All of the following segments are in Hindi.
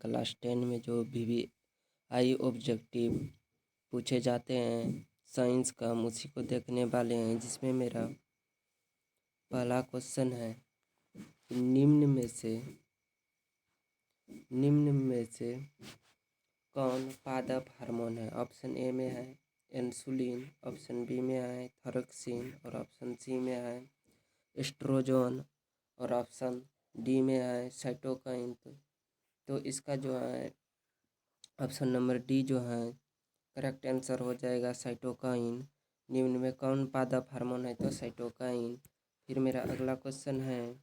क्लास 10 में जो VVI ऑब्जेक्टिव पूछे जाते हैं साइंस का, हम उसी को देखने वाले हैं, जिसमें मेरा पहला क्वेश्चन है कि निम्न में से कौन पादप हार्मोन है। ऑप्शन ए में है इंसुलिन, ऑप्शन बी में है थायरोक्सिन और ऑप्शन सी में है एस्ट्रोजन और ऑप्शन डी में है साइटोकाइन। तो इसका जो है ऑप्शन नंबर डी जो है करेक्ट आंसर हो जाएगा साइटोकाइन। निम्न में कौन पादप हार्मोन है, तो साइटोकाइन। फिर मेरा अगला क्वेश्चन है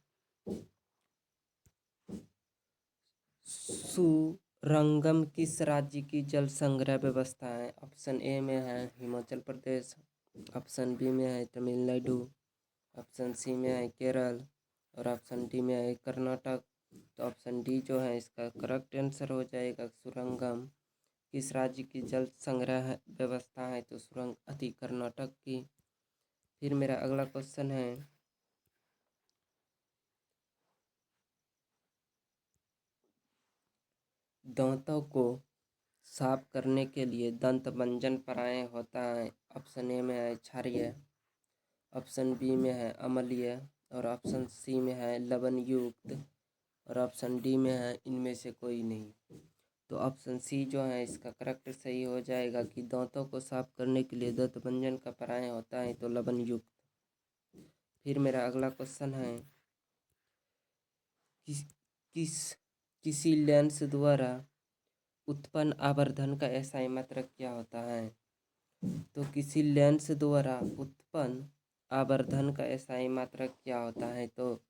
सुरंगम किस राज्य की जल संग्रह व्यवस्था है। ऑप्शन ए में है हिमाचल प्रदेश, ऑप्शन बी में है तमिलनाडु, ऑप्शन सी में है केरल और ऑप्शन डी में है कर्नाटक। तो ऑप्शन डी जो है इसका करेक्ट आंसर हो जाएगा सुरंगम। किस राज्य की जल संग्रह व्यवस्था है, तो सुरंग अति कर्नाटक की। फिर मेरा अगला क्वेश्चन है दांतों को साफ करने के लिए दंत मंजन पराय होता है। ऑप्शन ए में है क्षारीय, ऑप्शन बी में है अम्लीय और ऑप्शन सी में है लवण युक्त और ऑप्शन डी में है इनमें से कोई नहीं। तो ऑप्शन सी जो है इसका करेक्ट सही हो जाएगा कि दांतों को साफ करने के लिए दंत मंजन का पराय होता है, तो लवण युक्त। फिर मेरा अगला क्वेश्चन है किसी लेंस द्वारा उत्पन्न आवर्धन का एसआई मात्रक क्या होता है। तो किसी लेंस द्वारा उत्पन्न आवर्धन का एसआई मात्रक क्या होता है। तो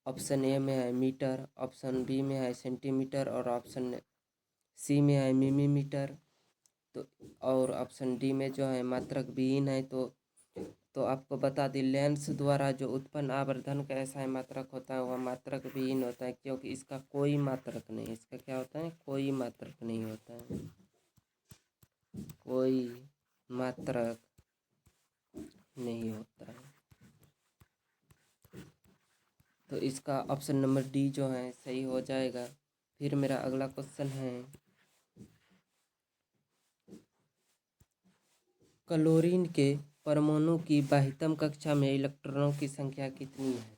ऑप्शन ए में है मीटर, ऑप्शन बी में है सेंटीमीटर और ऑप्शन सी में है मिलीमीटर। तो और ऑप्शन डी में जो है मात्रक विहीन है। तो आपको बता दें लेंस द्वारा जो उत्पन्न आवर्धन का ऐसा मात्रक होता है वह मात्रक विहीन होता है, क्योंकि इसका कोई मात्रक नहीं, इसका क्या होता है, कोई मात्रक नहीं होता है, कोई मात्रक नहीं होता है। तो इसका ऑप्शन नंबर डी जो है सही हो जाएगा। फिर मेरा अगला क्वेश्चन है क्लोरीन के परमाणु की बाह्यतम कक्षा में इलेक्ट्रॉनों की संख्या कितनी है।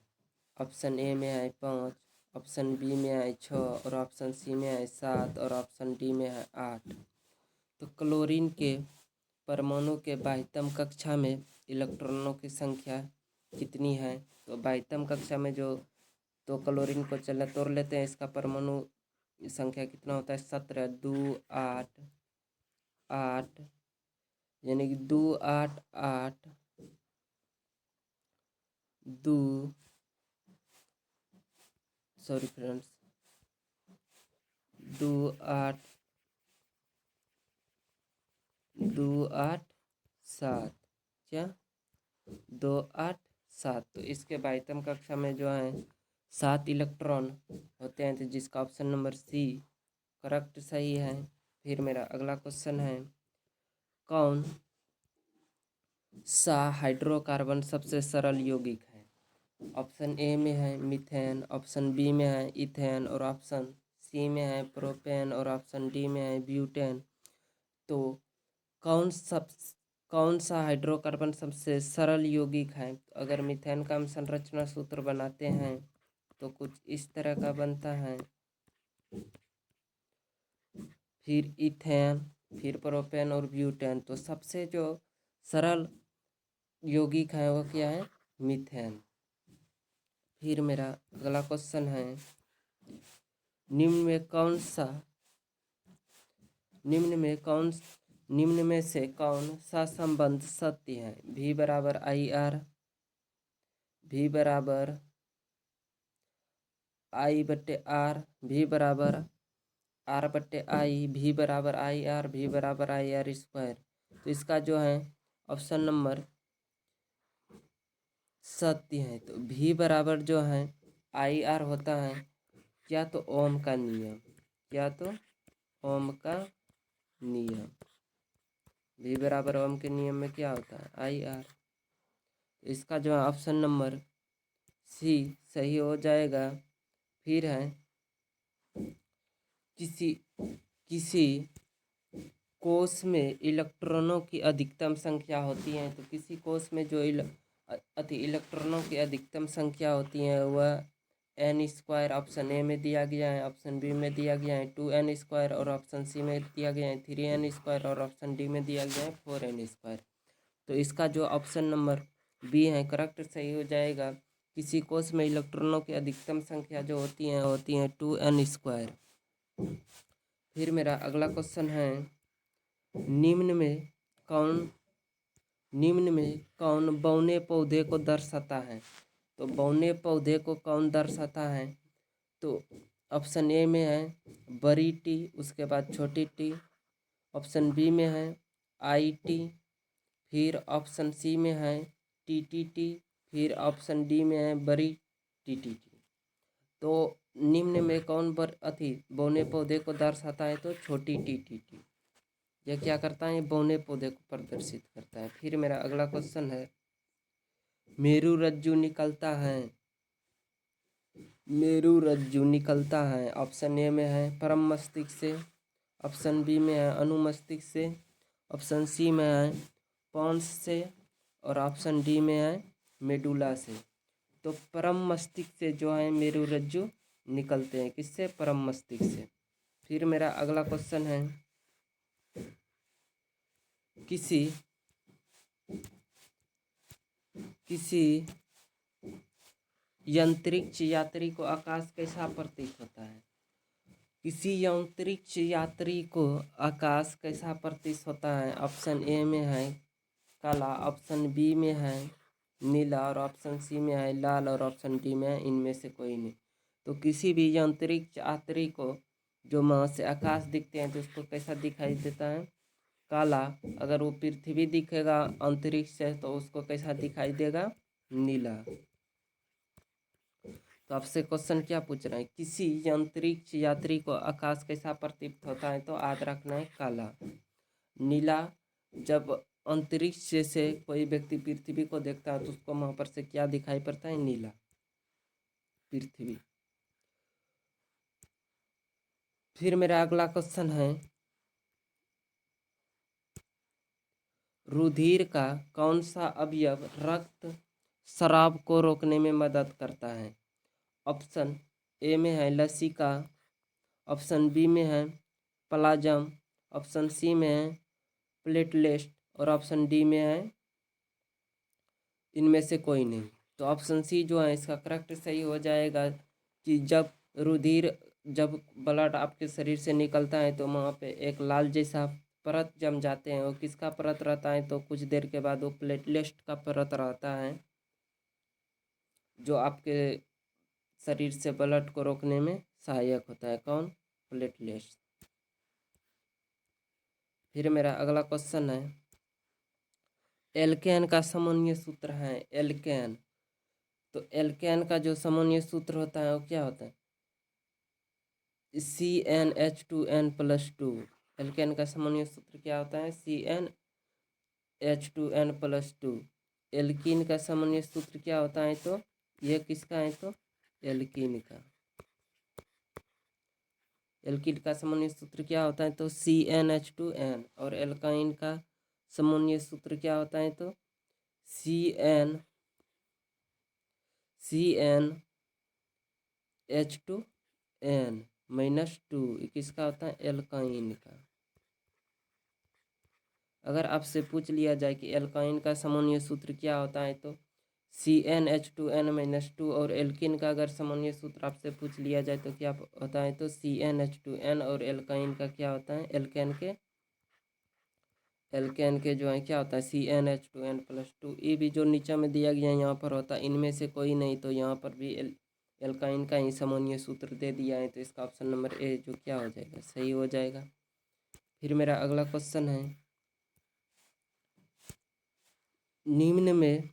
ऑप्शन ए में है 5, ऑप्शन बी में है 6 और ऑप्शन सी में है 7 और ऑप्शन डी में है 8। तो क्लोरीन के परमाणु के बाह्यतम कक्षा में इलेक्ट्रॉनों की संख्या कितनी है। तो बाह्यतम कक्षा में जो तो क्लोरीन को चलने तोड़ लेते हैं, इसका परमाणु संख्या कितना होता है 17, 2 8 8 यानी कि 2 8 8 2 सॉरी फ्रेंड्स 2 8 2 8 7 क्या 2 8 7। तो इसके बाह्यतम कक्षा में जो है 7 इलेक्ट्रॉन होते हैं, तो जिसका ऑप्शन नंबर सी करेक्ट सही है। फिर मेरा अगला क्वेश्चन है कौन सा हाइड्रोकार्बन सबसे सरल यौगिक है। ऑप्शन ए में है मीथेन, ऑप्शन बी में है इथेन और ऑप्शन सी में है प्रोपेन और ऑप्शन डी में है ब्यूटेन। तो कौन सा हाइड्रोकार्बन सबसे सरल यौगिक है। तो अगर मीथेन का हम संरचना सूत्र बनाते हैं तो कुछ इस तरह का बनता है, फिर इथेन, फिर प्रोपेन और ब्यूटेन। तो सबसे जो सरल यौगिक है वो क्या है, मीथेन। फिर मेरा अगला क्वेश्चन है निम्न में से कौन सा संबंध सत्य है। V बराबर IR, V बराबर I बट्टे R, V बराबर R बट्टे I, V बराबर IR, V बराबर IR स्क्वायर। तो इसका जो है ऑप्शन नंबर सत्य है। तो V बराबर जो है IR होता है क्या, तो ओम का नियम, क्या तो ओम का नियम। V बराबर ओम के नियम में क्या होता है IR। इसका जो है ऑप्शन नंबर सी सही हो जाएगा। फिर है किसी किसी कोश में इलेक्ट्रॉनों की अधिकतम संख्या होती है, तो किसी कोश में जो इलेक्ट्रॉनों की अधिकतम संख्या होती है वह n² ऑप्शन ए में दिया गया है, ऑप्शन बी में दिया गया है 2n², और ऑप्शन सी में दिया गया है 3n², और ऑप्शन डी में दिया गया है 4n²। तो इसका जो ऑप्शन नंबर बी है करेक्ट सही हो जाएगा। किसी कोश में इलेक्ट्रॉनों की अधिकतम संख्या जो होती है 2n²। फिर मेरा अगला क्वेश्चन है, निम्न में कौन बौने पौधे को दर्शाता है? तो बौने पौधे को कौन दर्शाता है? तो ऑप्शन ए में है बड़ी टी, उसके बाद छोटी टी, ऑप्शन बी में है आई टी, फिर ऑप्शन सी में है टी, फिर ऑप्शन डी में है बड़ी टी। तो निम्न में कौन बौने पौधे को दर्शाता है? तो छोटी टी। यह क्या करता है? बौने पौधे को प्रदर्शित करता है। फिर मेरा अगला क्वेश्चन है, मेरु रज्जु निकलता है ऑप्शन ए में है परम मस्तिष्क से, ऑप्शन बी में है अनुमस्तिष्क से, ऑप्शन सी में है पॉन्स से, और ऑप्शन डी में है मेडुला से। तो परम मस्तिष्क से जो है मेरु रज्जु निकलते हैं, किससे? परम मस्तिष्क से। फिर मेरा अगला क्वेश्चन है, किसी अंतरिक्ष यात्री को आकाश कैसा प्रतीत होता है? किसी अंतरिक्ष यात्री को आकाश कैसा प्रतीत होता है? ऑप्शन ए में है काला, ऑप्शन बी में है नीला, और ऑप्शन सी में है लाल, और ऑप्शन डी में है इनमें से कोई नहीं। तो किसी भी अंतरिक्ष यात्री को जो वहाँ से आकाश दिखते हैं तो उसको कैसा दिखाई देता है? काला। अगर वो पृथ्वी दिखेगा अंतरिक्ष से तो उसको कैसा दिखाई देगा? नीला। तो आपसे क्वेश्चन क्या पूछ रहा है, किसी अंतरिक्ष यात्री को आकाश कैसा प्रतीत होता है? तो याद रखना है काला। नीला, जब अंतरिक्ष से कोई व्यक्ति पृथ्वी को देखता है तो उसको वहां पर से क्या दिखाई पड़ता है? नीला, पृथ्वी। फिर मेरा अगला क्वेश्चन है, रुधिर का कौन सा अवयव रक्त स्राव को रोकने में मदद करता है? ऑप्शन ए में है लसिका, ऑप्शन बी में है प्लाज्म, ऑप्शन सी में है प्लेटलेट, और ऑप्शन डी में है इनमें से कोई नहीं। तो ऑप्शन सी जो है इसका करेक्ट सही हो जाएगा कि जब ब्लड आपके शरीर से निकलता है तो वहाँ पे एक लाल जैसा परत जम जाते हैं। वो किसका परत रहता है? तो कुछ देर के बाद वो प्लेटलेट का परत रहता है जो आपके शरीर से ब्लड को रोकने में सहायक होता है। कौन? प्लेटलेट। फिर मेरा अगला क्वेश्चन है, एल्केन का सामान्य सूत्र है एल्केन। तो एल्केन का जो सामान्य सूत्र होता है वो क्या होता है? CnH2n+2। एल्केन का सामान्य सूत्र क्या होता है? CnH2n+2। एल्कीन का सामान्य सूत्र क्या होता है? तो यह किसका है? तो एल्कीन का। एल्कीन का सामान्य सूत्र क्या होता है? तो CnH2n। और एल्काइन का सामान्य सूत्र क्या होता है? तो CnH2n-2। किसका होता है? एल्काइन का। अगर आपसे पूछ लिया जाए कि एल्काइन का सामान्य सूत्र क्या होता है तो CnH2n-2, और एल्कीन का अगर सामान्य सूत्र आपसे पूछ लिया जाए तो क्या होता है? तो CnH2n, और एल्काइन का क्या होता है? एल्केन के जो है क्या होता है? CnH2n+2। ये भी जो नीचे में दिया गया है यहाँ पर होता है इनमें से कोई नहीं, तो यहाँ पर भी एल्काइन का ही सामान्य सूत्र दे दिया है, तो इसका ऑप्शन नंबर ए जो क्या हो जाएगा? सही हो जाएगा। फिर मेरा अगला क्वेश्चन है, निम्न में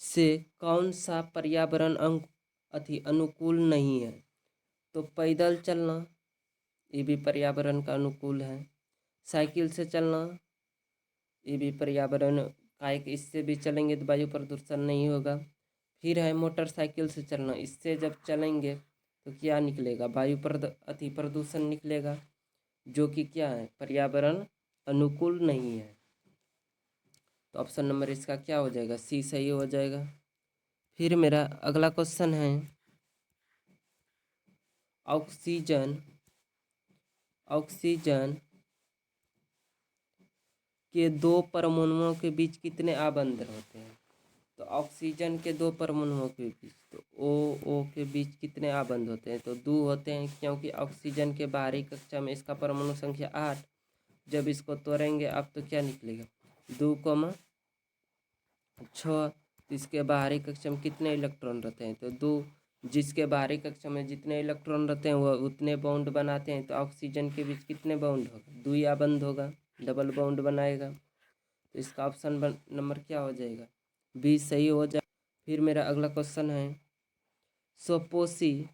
से कौन सा पर्यावरण अनुकूल नहीं है? तो पैदल चलना, ये भी पर्यावरण का अनुकूल है। साइकिल से चलना, ये भी पर्यावरण का एक, इससे भी चलेंगे तो वायु प्रदूषण नहीं होगा। फिर है मोटरसाइकिल से चलना, इससे जब चलेंगे तो क्या निकलेगा? वायु अति प्रदूषण निकलेगा, जो कि क्या है? पर्यावरण अनुकूल नहीं है। तो ऑप्शन नंबर इसका क्या हो जाएगा? सी सही हो जाएगा। फिर मेरा अगला क्वेश्चन है, ऑक्सीजन ऑक्सीजन के दो परमाणुओं के बीच कितने आबंध होते हैं? तो ऑक्सीजन के दो परमाणुओं के बीच, तो ओ के बीच कितने आबंध होते हैं? तो 2 होते हैं, क्योंकि ऑक्सीजन के बाहरी कक्षा में इसका परमाणु संख्या 8। जब इसको तोड़ेंगे आप तो क्या निकलेगा? 2, 6। इसके बाहरी कक्षा में कितने इलेक्ट्रॉन रहते हैं? तो 2। जिसके बाहरी कक्षा में जितने इलेक्ट्रॉन रहते हैं वह उतने बॉन्ड बनाते हैं। तो ऑक्सीजन के बीच कितने बॉन्ड होगा? 2 ही आबंध होगा, डबल बॉन्ड बनाएगा। तो इसका ऑप्शन नंबर क्या हो जाएगा? बी सही हो जाए। फिर मेरा अगला क्वेश्चन है, स्वपोषी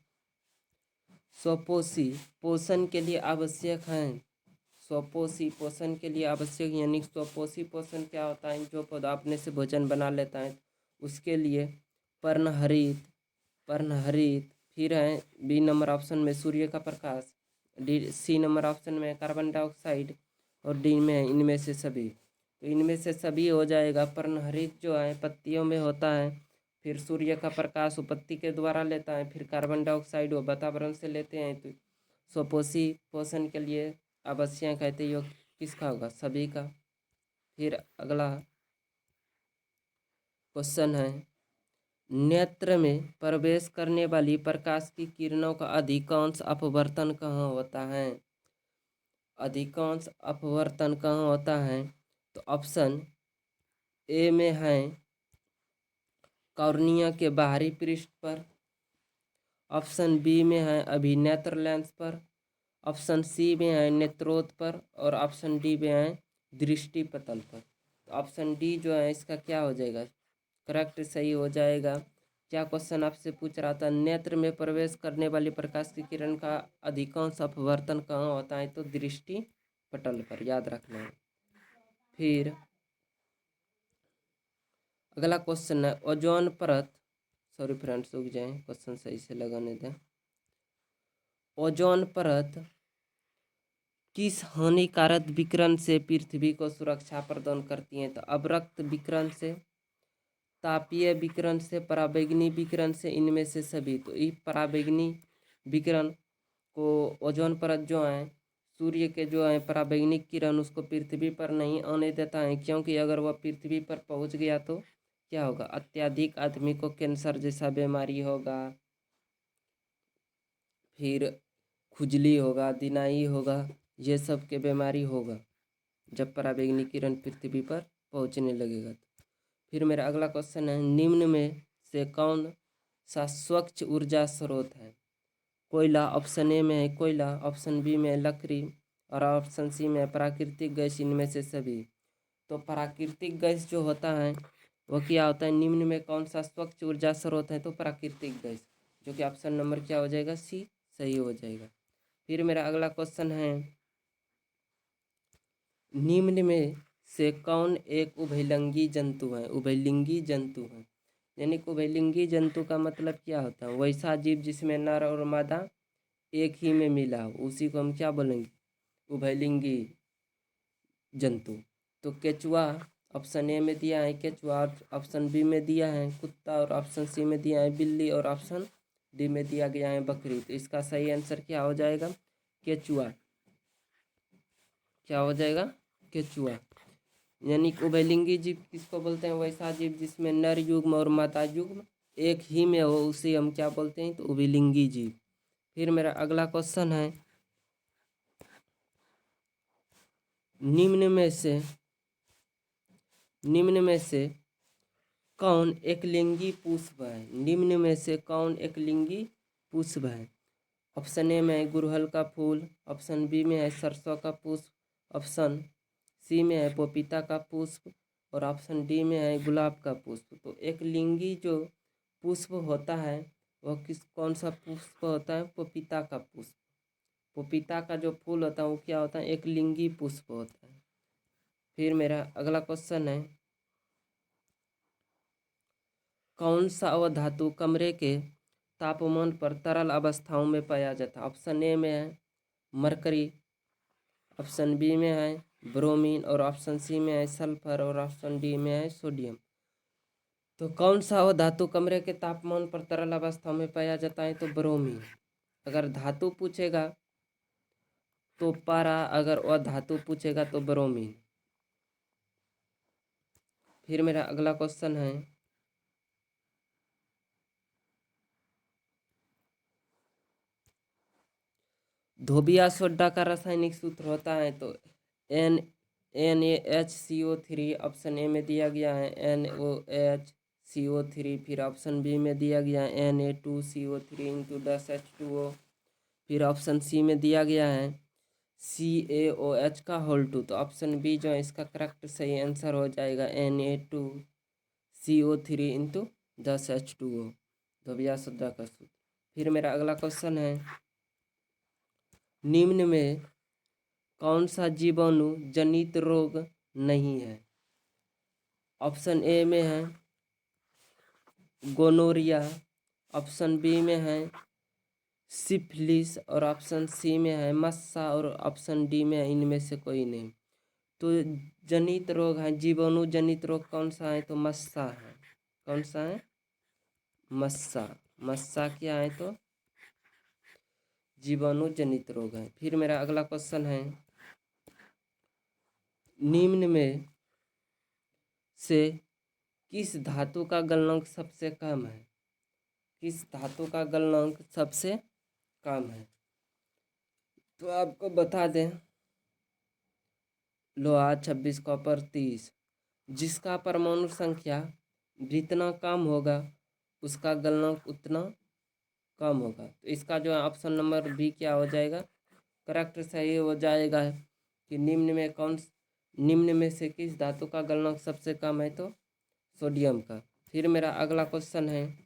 स्वपोषी पोषण के लिए आवश्यक है। स्वपोषी पोषण के लिए आवश्यक, यानी स्वपोषी पोषण क्या होता है? जो पौधा अपने से भोजन बना लेता है, उसके लिए पर्णहरित। फिर है बी नंबर ऑप्शन में सूर्य का प्रकाश, डी सी नंबर ऑप्शन में कार्बन डाइऑक्साइड, और डी में है इनमें से सभी। तो इनमें से सभी हो जाएगा। पर्णहरित जो है पत्तियों में होता है, फिर सूर्य का प्रकाश वो पत्ती के द्वारा लेता है, फिर कार्बन डाइऑक्साइड वो वातावरण से लेते हैं। तो स्वपोषी पोषण के लिए आवश्यक है, तो योग किसका होगा? सभी का। फिर अगला क्वेश्चन है, नेत्र में प्रवेश करने वाली प्रकाश की किरणों का अधिकांश अपवर्तन कहाँ होता है? अधिकांश अपवर्तन कहाँ होता है? तो ऑप्शन ए में है कॉर्निया के बाहरी पृष्ठ पर, ऑप्शन बी में है अभिनेत्र लेंस पर, ऑप्शन सी में है नेत्रोद पर, और ऑप्शन डी में है दृष्टि पटल पर। तो ऑप्शन डी जो है इसका क्या हो जाएगा? करेक्ट सही हो जाएगा। क्या क्वेश्चन आपसे पूछ रहा था? नेत्र में प्रवेश करने वाली प्रकाश की किरण का अधिकांश अपवर्तन कहाँ होता है? तो दृष्टि पटल पर, याद रखना है। फिर अगला क्वेश्चन है, ओजोन परत, सॉरी फ्रेंड्स रुक जाएं, क्वेश्चन सही से लगाने दें। ओजोन परत किस हानिकारक विकिरण से पृथ्वी को सुरक्षा प्रदान करती है? तो अवरक्त विकिरण से, तापीय विकिरण से, पराबैंगनी विकिरण से, इनमें से सभी। तो ये पराबैंगनी विकिरण को ओजोन परत जो है सूर्य के जो है पराबैंगनी किरण उसको पृथ्वी पर नहीं आने देता है, क्योंकि अगर वह पृथ्वी पर पहुंच गया तो क्या होगा? अत्यधिक आदमी को कैंसर जैसा बीमारी होगा, फिर खुजली होगा, दिनाई होगा, ये सब के बीमारी होगा जब पराबैंगनी किरण पृथ्वी पर पहुंचने लगेगा। फिर मेरा अगला क्वेश्चन है, निम्न में से कौन सा स्वच्छ ऊर्जा स्रोत है? कोयला, ऑप्शन ए में है कोयला, ऑप्शन बी में है लकड़ी, और ऑप्शन सी में है प्राकृतिक गैस, इनमें से सभी। तो प्राकृतिक गैस जो होता है वह क्या होता है? निम्न में कौन सा स्वच्छ ऊर्जा स्रोत है? तो प्राकृतिक गैस, जो कि ऑप्शन नंबर क्या हो जाएगा? सी सही हो जाएगा। फिर मेरा अगला क्वेश्चन है, निम्न में से कौन एक उभयलिंगी जंतु है? उभयलिंगी जंतु है, यानी कि उभयलिंगी जंतु का मतलब क्या होता है? वैसा जीव जिसमें नर और मादा एक ही में मिला हो, उसी को हम क्या बोलेंगे? उभयलिंगी जंतु। तो केचुआ ऑप्शन ए में दिया है केचुआ, ऑप्शन बी में दिया है कुत्ता, और ऑप्शन सी में दिया है बिल्ली, और ऑप्शन डी में दिया गया है बकरी। तो इसका सही आंसर क्या हो जाएगा? केचुआ। क्या हो जाएगा? केचुआ। यानी कि उभयलिंगी जीव किसको बोलते हैं? वैसा जीव जिसमें नर युग्म और मादा युग्म एक ही में हो, उसे हम क्या बोलते हैं? तो उभयलिंगी जीव। फिर मेरा अगला क्वेश्चन है, निम्न में से कौन एक लिंगी पुष्प है? निम्न में से कौन एक लिंगी पुष्प है? ऑप्शन ए में है गुड़हल का फूल, ऑप्शन बी में है सरसों का पुष्प, ऑप्शन सी में है पपीता का पुष्प, और ऑप्शन डी में है गुलाब का पुष्प। तो एक लिंगी जो पुष्प होता है वह कौन सा पुष्प होता है? पपीता का पुष्प। पपीता का जो फूल होता है वो क्या होता है? एक लिंगी पुष्प होता है। फिर मेरा अगला क्वेश्चन है, कौन सा वह धातु कमरे के तापमान पर तरल अवस्थाओं में पाया जाता है? ऑप्शन ए में है मरकरी, ऑप्शन बी में है ब्रोमीन, और ऑप्शन सी में है सल्फर, और ऑप्शन डी में है सोडियम। तो कौन सा वो धातु कमरे के तापमान पर तरल अवस्था में पाया जाता है? तो ब्रोमीन। अगर धातु पूछेगा तो पारा, अगर वह धातु पूछेगा तो ब्रोमीन। फिर मेरा अगला क्वेश्चन है, धोबिया सोडा का रासायनिक सूत्र होता है? तो NaHCO3 ऑप्शन ए में दिया गया है NOHCO3, फिर ऑप्शन बी में दिया गया है Na2CO3 इंटू 10H2O, फिर ऑप्शन सी में दिया गया है CaOH का होल 2। तो ऑप्शन बी जो है इसका करेक्ट सही आंसर हो जाएगा Na2CO3 इंटू 10H2O, धोबिया सोडा का सूत्र। फिर मेरा अगला क्वेश्चन है, निम्न में कौन सा जीवाणु जनित रोग नहीं है? ऑप्शन ए में है गोनोरिया, ऑप्शन बी में है सिफिलिस, और ऑप्शन सी में है मस्सा, और ऑप्शन डी में है इनमें से कोई नहीं। तो जनित रोग है, जीवाणु जनित रोग कौन सा है? तो मस्सा है। कौन सा है? मस्सा। मस्सा क्या है? तो जीवाणु जनित रोग है। फिर मेरा अगला क्वेश्चन है, निम्न में से किस धातु का गलनांक सबसे कम है? किस धातु का गलनांक सबसे कम है? तो आपको बता दें, लोहा 26, कॉपर 30। जिसका परमाणु संख्या जितना कम होगा उसका गलनांक उतना कम होगा। तो इसका जो है ऑप्शन नंबर बी क्या हो जाएगा? करेक्ट सही हो जाएगा कि निम्न में से किस धातु का गलनांक सबसे कम है? तो सोडियम का। फिर मेरा अगला क्वेश्चन है,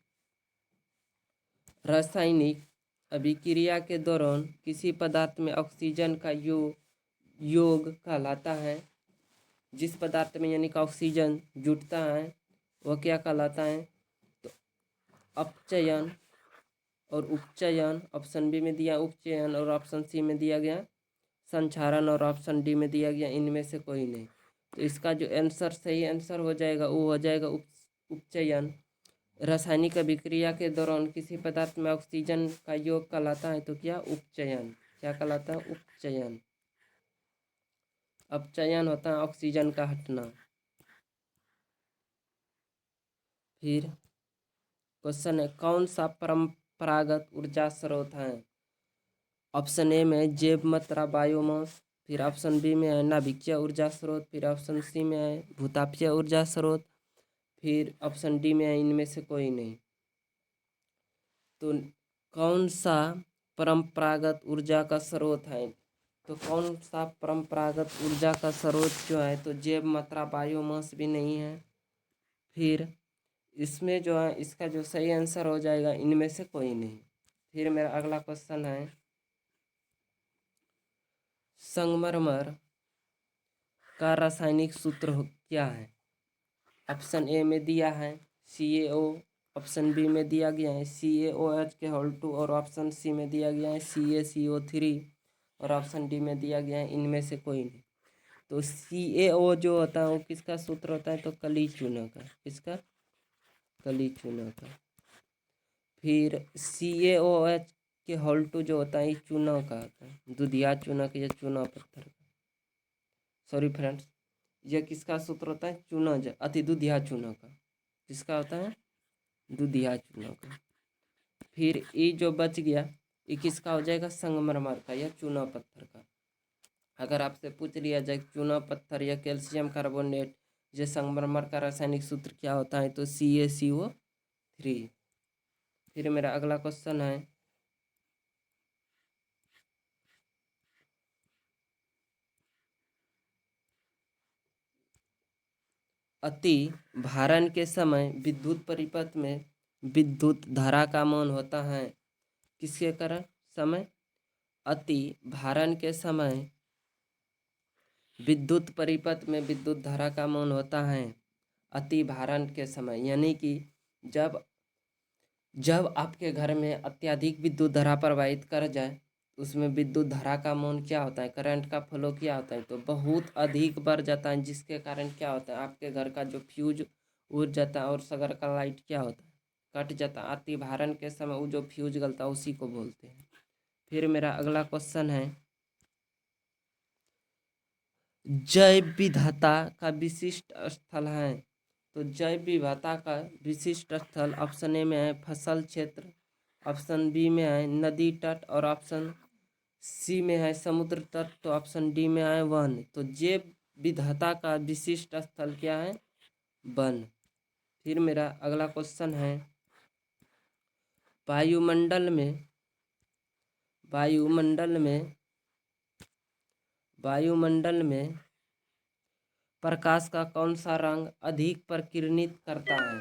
रासायनिक अभिक्रिया के दौरान किसी पदार्थ में ऑक्सीजन का योग कहलाता है? जिस पदार्थ में यानी कि ऑक्सीजन जुटता है वह क्या कहलाता है? तो अपचयन और उपचयन। ऑप्शन बी में दिया उपचयन, और ऑप्शन सी में दिया गया संक्षारण, और ऑप्शन डी में दिया गया इनमें से कोई नहीं। तो इसका जो आंसर सही आंसर हो जाएगा वो हो जाएगा उपचयन। रासायनिक अभिक्रिया के दौरान किसी पदार्थ में ऑक्सीजन का योग कहलाता है तो क्या? उपचयन। क्या कहलाता है? उपचयन। अपचयन होता है ऑक्सीजन का हटना। फिर क्वेश्चन है, कौन सा परंपरागत ऊर्जा स्रोत है? ऑप्शन ए में जैव मात्रा बायोमास, फिर ऑप्शन बी में है नाभिकीय ऊर्जा स्रोत, फिर ऑप्शन सी में है भूतापीय ऊर्जा स्रोत, फिर ऑप्शन डी में है इनमें से कोई नहीं। तो कौन सा परंपरागत ऊर्जा का स्रोत है? तो कौन सा परंपरागत ऊर्जा का स्रोत जो है? तो जैव मात्रा बायोमास भी नहीं है। फिर इसमें जो है इसका जो सही आंसर हो जाएगा इनमें से कोई नहीं। फिर मेरा अगला क्वेश्चन है, संगमरमर का रासायनिक सूत्र क्या है? ऑप्शन ए में दिया है CaO, ऑप्शन बी में दिया गया है CaOH के होल 2, और ऑप्शन सी में दिया गया है CaCO3, और ऑप्शन डी में दिया गया है इनमें से कोई नहीं। तो CaO जो होता है वो किसका सूत्र होता है? तो कली चूना का। किसका? कली चूना का। फिर CaOH के होल 2 जो होता है ये चूना का होता है, दुधिया चूना का या चूना पत्थर का। सॉरी फ्रेंड्स, यह किसका सूत्र होता है? चूना अति दुधिया चूना का। किसका होता है? दुधिया चूना का। फिर ये जो बच गया ये किसका हो जाएगा? संगमरमर का या चूना पत्थर का। अगर आपसे पूछ लिया जाए चूना पत्थर या कैल्शियम कार्बोनेट ये संगमरमर का रासायनिक सूत्र क्या होता है? तो CaCO3। फिर मेरा अगला क्वेश्चन है, अति भारण के समय विद्युत परिपथ में विद्युत धारा का मान होता है किसके कारण? समय। अति भारण के समय विद्युत परिपथ में विद्युत धारा का मान होता है अति भारण के समय, यानी कि जब जब आपके घर में अत्यधिक विद्युत धारा प्रवाहित कर जाए, उसमें विद्युत धारा का मान क्या होता है, करंट का फ्लो क्या होता है, तो बहुत अधिक बढ़ जाता है, जिसके कारण क्या होता है, आपके घर का जो फ्यूज उड़ जाता है और सगर का लाइट क्या होता है, कट जाता है। अति भारण के समय वो जो फ्यूज गलता है उसी को बोलते हैं। फिर मेरा अगला क्वेश्चन है, जैव विविधता का विशिष्ट स्थल है। तो जैव विविधता का विशिष्ट स्थल ऑप्शन ए में है फसल क्षेत्र, ऑप्शन बी में है नदी तट और ऑप्शन सी में है समुद्र तट, तो ऑप्शन डी में है वन। तो जैव विविधता का विशिष्ट स्थल क्या है, वन। फिर मेरा अगला क्वेश्चन है, वायुमंडल में वायुमंडल में वायुमंडल में प्रकाश का कौन सा रंग अधिक प्रकिरणित करता है।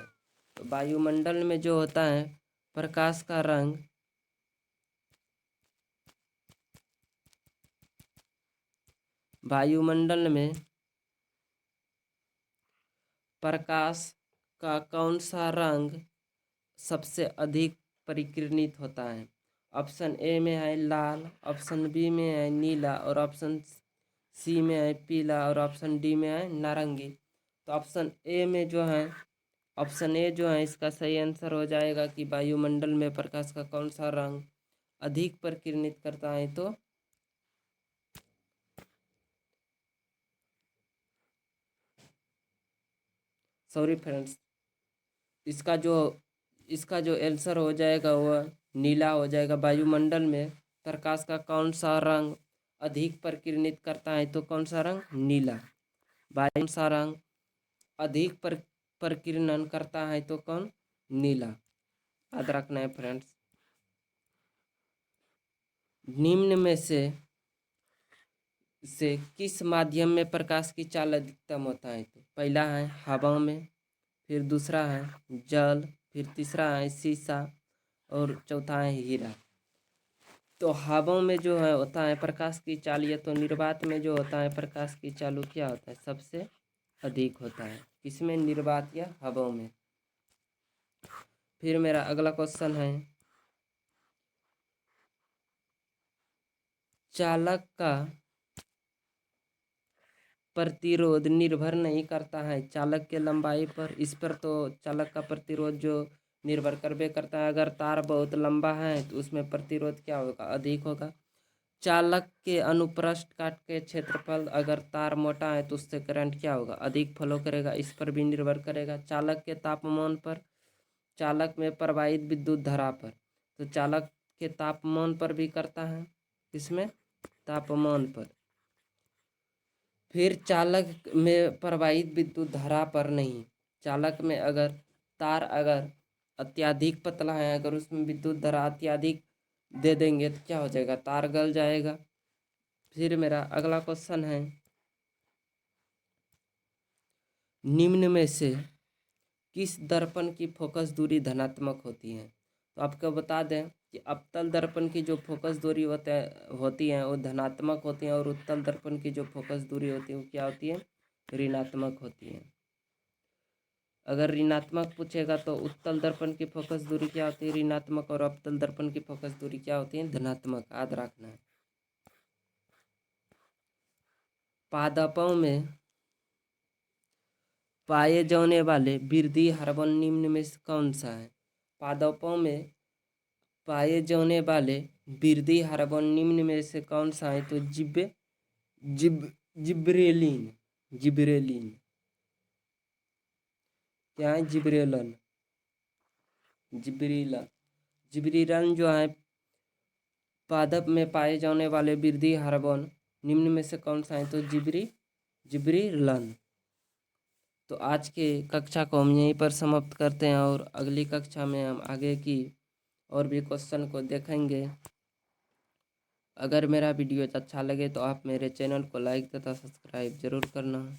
तो वायुमंडल में जो होता है प्रकाश का रंग वायुमंडल में प्रकाश का कौन सा रंग सबसे अधिक परिकिरणित होता है। ऑप्शन ए में है लाल, ऑप्शन बी में है नीला और ऑप्शन सी में है पीला और ऑप्शन डी में है नारंगी। तो ऑप्शन ए जो है इसका सही आंसर हो जाएगा कि वायुमंडल में प्रकाश का कौन सा रंग अधिक प्रकिरणित करता है। तो सॉरी फ्रेंड्स, इसका जो आंसर हो जाएगा वह नीला हो जाएगा। वायुमंडल में प्रकाश का कौन सा रंग अधिक प्रकिरणित करता है, तो कौन सा रंग, नीला। वायु सा रंग अधिक प्रकिरणन करता है, तो कौन, नीला। याद रखना है फ्रेंड्स। निम्न में से किस माध्यम में प्रकाश की चाल अधिकतम होता है। तो पहला है हवा में, फिर दूसरा है जल, फिर तीसरा है शीशा और चौथा है हीरा। तो हवा में जो है होता है प्रकाश की चाल, या तो निर्वात में जो होता है प्रकाश की चालू क्या होता है, सबसे अधिक होता है। किसमें, निर्वात या हवा में। फिर मेरा अगला क्वेश्चन है, चालक का प्रतिरोध निर्भर नहीं करता है चालक के लंबाई पर। इस पर तो चालक का प्रतिरोध जो निर्भर करबे करता है। अगर तार बहुत लंबा है तो उसमें प्रतिरोध क्या होगा, अधिक होगा। चालक के अनुप्रस्थ काट के क्षेत्रफल, अगर तार मोटा है तो उससे करंट क्या होगा, अधिक फ्लो करेगा। इस पर भी निर्भर करेगा। चालक के तापमान पर, चालक में प्रवाहित विद्युत धारा पर, तो चालक के तापमान पर भी करता है। इसमें तापमान पर। फिर चालक में प्रवाहित विद्युत धारा पर नहीं। चालक में अगर तार अगर अत्यधिक पतला है, अगर उसमें विद्युत धारा अत्यधिक दे देंगे तो क्या हो जाएगा, तार गल जाएगा। फिर मेरा अगला क्वेश्चन है, निम्न में से किस दर्पण की फोकस दूरी धनात्मक होती है। तो आपको बता दें कि अवतल दर्पण की जो फोकस दूरी होती है वो धनात्मक होती है, और उत्तल दर्पण की जो फोकस दूरी होती है वो क्या होती है, ऋणात्मक होती है। अगर ऋणात्मक पूछेगा तो उत्तल दर्पण की फोकस दूरी क्या होती है, ऋणात्मक, और अवतल दर्पण की फोकस दूरी क्या होती है, धनात्मक। याद रखना है। पादपों में पाए जाने वाले वृद्धि हार्मोन निम्न में से कौन सा है। पादपों में पाए जाने वाले वृद्धि हार्मोन निम्न में से कौन सा है, तो जिब्रेलिन। जिब्रेलिन क्या है, जिब्रेलन, जिब्रीलन। जिब्रीलन जो है पादप में पाए जाने वाले वृद्धि हार्मोन निम्न में से कौन सा है, तो जिब्रीलन। तो आज के कक्षा को हम यहीं पर समाप्त करते हैं, और अगली कक्षा में हम आगे की और भी क्वेश्चन को देखेंगे। अगर मेरा वीडियो अच्छा लगे तो आप मेरे चैनल को लाइक तथा सब्सक्राइब जरूर करना।